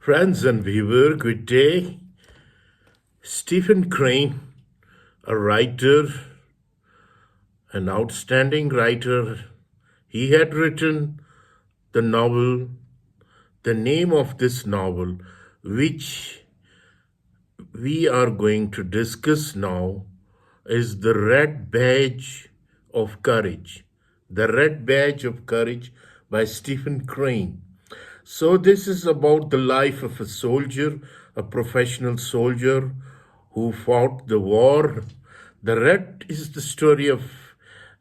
Friends and viewer, good day. Stephen Crane, a writer, an outstanding writer, he had written the novel, the name of this novel, which we are going to discuss now, is The Red Badge of Courage. The Red Badge of Courage by Stephen Crane. So, this is about the life of a soldier, a professional soldier who fought the war. The red is the story of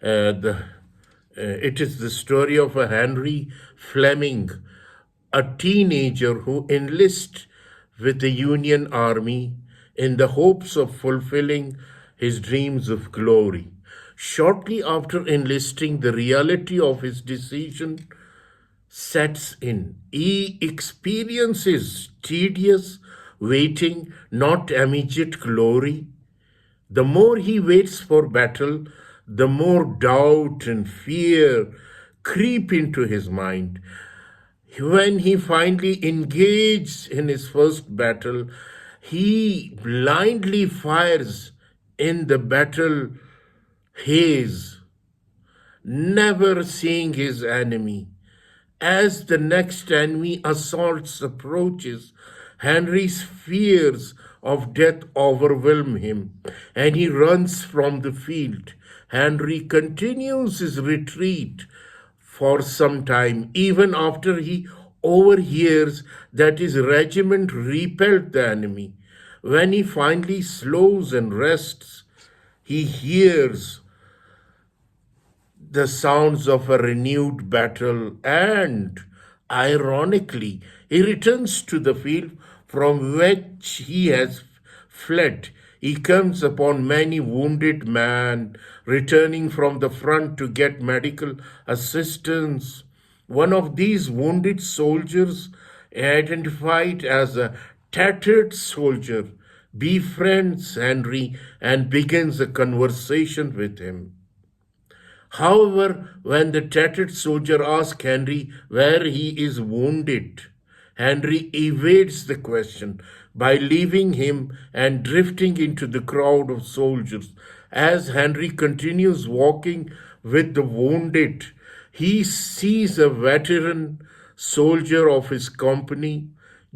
the. It is the story of a Henry Fleming, a teenager who enlists with the Union Army in the hopes of fulfilling his dreams of glory. Shortly after enlisting, the reality of his decision sets in. He experiences tedious waiting, not immediate glory. The more he waits for battle, the more doubt and fear creep into his mind. When he finally engages in his first battle, he blindly fires in the battle haze, never seeing his enemy. As the next enemy assaults approaches, Henry's fears of death overwhelm him, and he runs from the field. Henry continues his retreat for some time, even after he overhears that his regiment repelled the enemy. When he finally slows and rests, he hears the sounds of a renewed battle, and ironically, he returns to the field from which he has fled. He comes upon many wounded men returning from the front to get medical assistance. One of these wounded soldiers, identified as a tattered soldier, befriends Henry and begins a conversation with him. However, when the tattered soldier asks Henry where he is wounded, Henry evades the question by leaving him and drifting into the crowd of soldiers. As Henry continues walking with the wounded, he sees a veteran soldier of his company,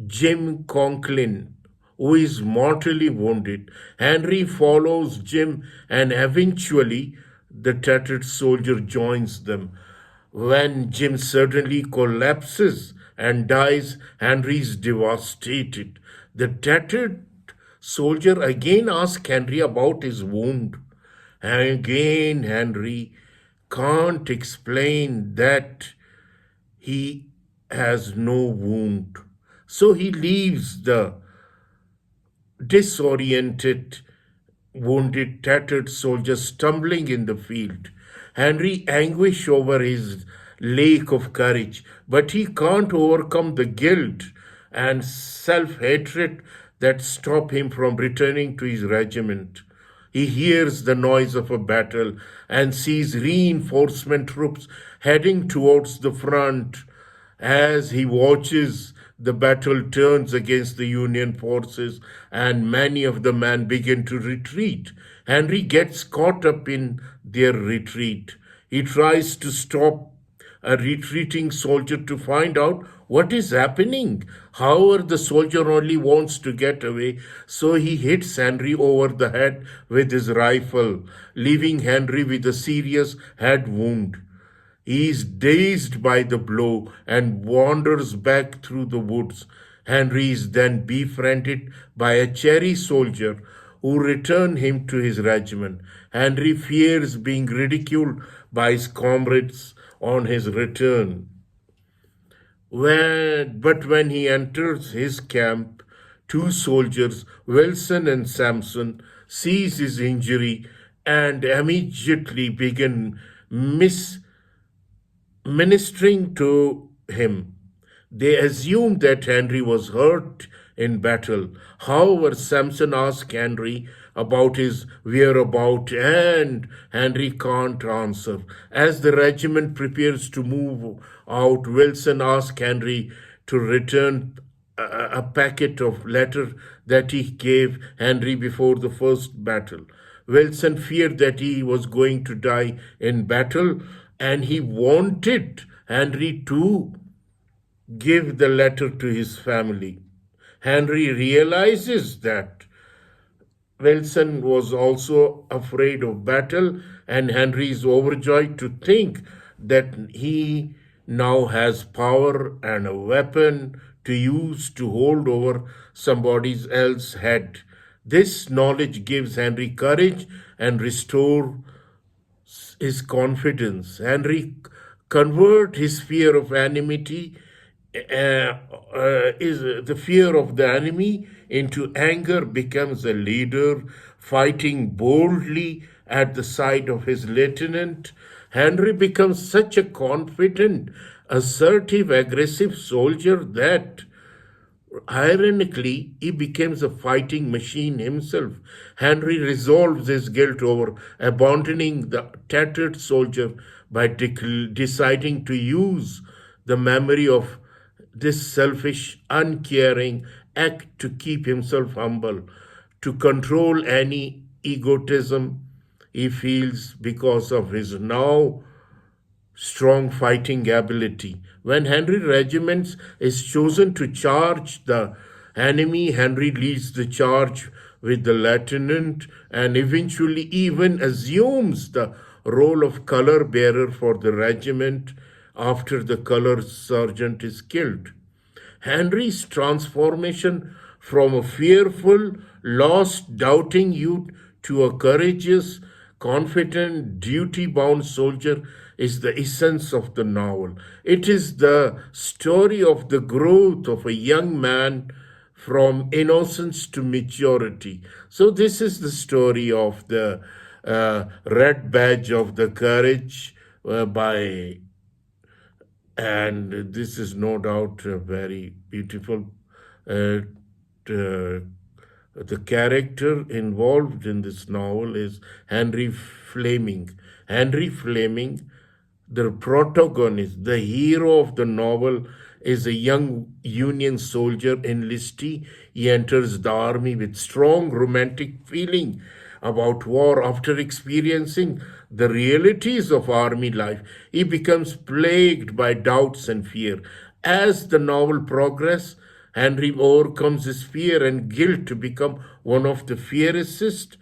Jim Conklin, who is mortally wounded. Henry follows Jim, and eventually the tattered soldier joins them. When Jim suddenly collapses and dies, Henry is devastated. The tattered soldier again asks Henry about his wound. And again, Henry can't explain that he has no wound. So he leaves the disoriented, wounded, tattered soldier stumbling in the field. Henry anguish over his lack of courage, but he can't overcome the guilt and self-hatred that stop him from returning to his regiment. He hears the noise of a battle and sees reinforcement troops heading towards the front. As he watches, the battle turns against the Union forces, and many of the men begin to retreat. Henry gets caught up in their retreat. He tries to stop a retreating soldier to find out what is happening. However, the soldier only wants to get away, so he hits Henry over the head with his rifle, leaving Henry with a serious head wound. He is dazed by the blow and wanders back through the woods. Henry is then befriended by a Cherry soldier who returns him to his regiment. Henry fears being ridiculed by his comrades on his return. But when he enters his camp, two soldiers, Wilson and Sampson, sees his injury and immediately begin ministering to him. They assumed that Henry was hurt in battle. However, Samson asked Henry about his whereabouts, and Henry can't answer. As the regiment prepares to move out, Wilson asks Henry to return a packet of letter that he gave Henry before the first battle. Wilson feared that he was going to die in battle, and he wanted Henry to give the letter to his family. Henry realizes that Wilson was also afraid of battle, and Henry is overjoyed to think that he now has power and a weapon to use to hold over somebody else's head. This knowledge gives Henry courage and restores his confidence. Henry convert his fear of enmity is the fear of the enemy into anger, becomes a leader, fighting boldly at the side of his lieutenant. Henry becomes such a confident, assertive, aggressive soldier that ironically, he becomes a fighting machine himself. Henry resolves his guilt over abandoning the tattered soldier by deciding to use the memory of this selfish, uncaring act to keep himself humble, to control any egotism he feels because of his now strong fighting ability. When Henry regiment is chosen to charge the enemy, Henry leads the charge with the lieutenant and eventually even assumes the role of color bearer for the regiment after the color sergeant is killed. Henry's transformation from a fearful, lost, doubting youth to a courageous, confident, duty bound soldier is the essence of the novel. It is the story of the growth of a young man from innocence to maturity. So, this is the story of the Red Badge of the Courage by, and this is no doubt a very beautiful. Uh, uh, the character involved in this novel is Henry Fleming. Henry Fleming, the protagonist, the hero of the novel, is a young Union soldier enlistee. He enters the army with strong romantic feeling about war. After experiencing the realities of army life, he becomes plagued by doubts and fear. As the novel progresses, Henry overcomes his fear and guilt to become one of the fiercest,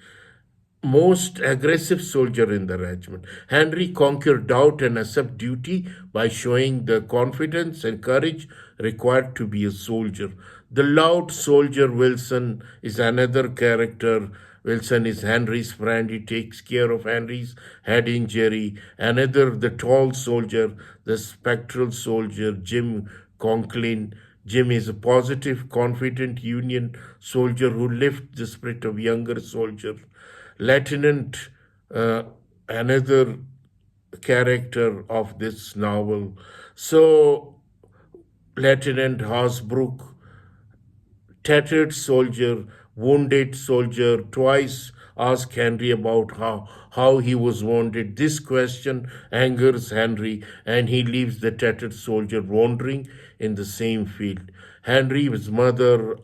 most aggressive soldier in the regiment. Henry conquered doubt and accepted duty by showing the confidence and courage required to be a soldier. The loud soldier Wilson is another character. Wilson is Henry's friend. He takes care of Henry's head injury. Another, the tall soldier, the spectral soldier, Jim Conklin. Jim is a positive, confident Union soldier who lifts the spirit of younger soldiers. Lieutenant, another character of this novel. So, Lieutenant Hasbrook, tattered soldier, wounded soldier, twice asked Henry about how he was wounded. This question angers Henry, and he leaves the tattered soldier wandering in the same field. Henry's mother,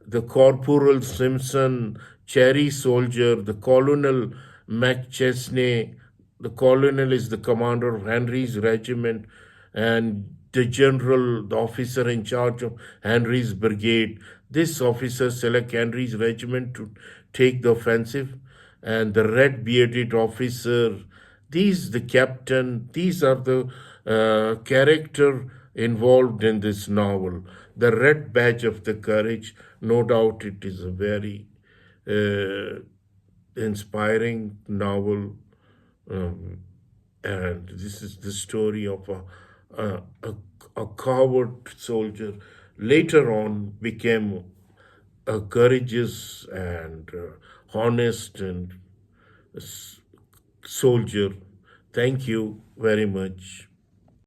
the Corporal Simpson, Cherry soldier, the Colonel McChesney. The colonel is the commander of Henry's regiment, and the general, the officer in charge of Henry's brigade. This officer select Henry's regiment to take the offensive, and the red bearded officer, these the captain, these are the character involved in this novel. The Red Badge of the Courage, no doubt it is a very inspiring novel, and this is the story of a coward soldier. Later on, became a courageous and honest and soldier. Thank you very much.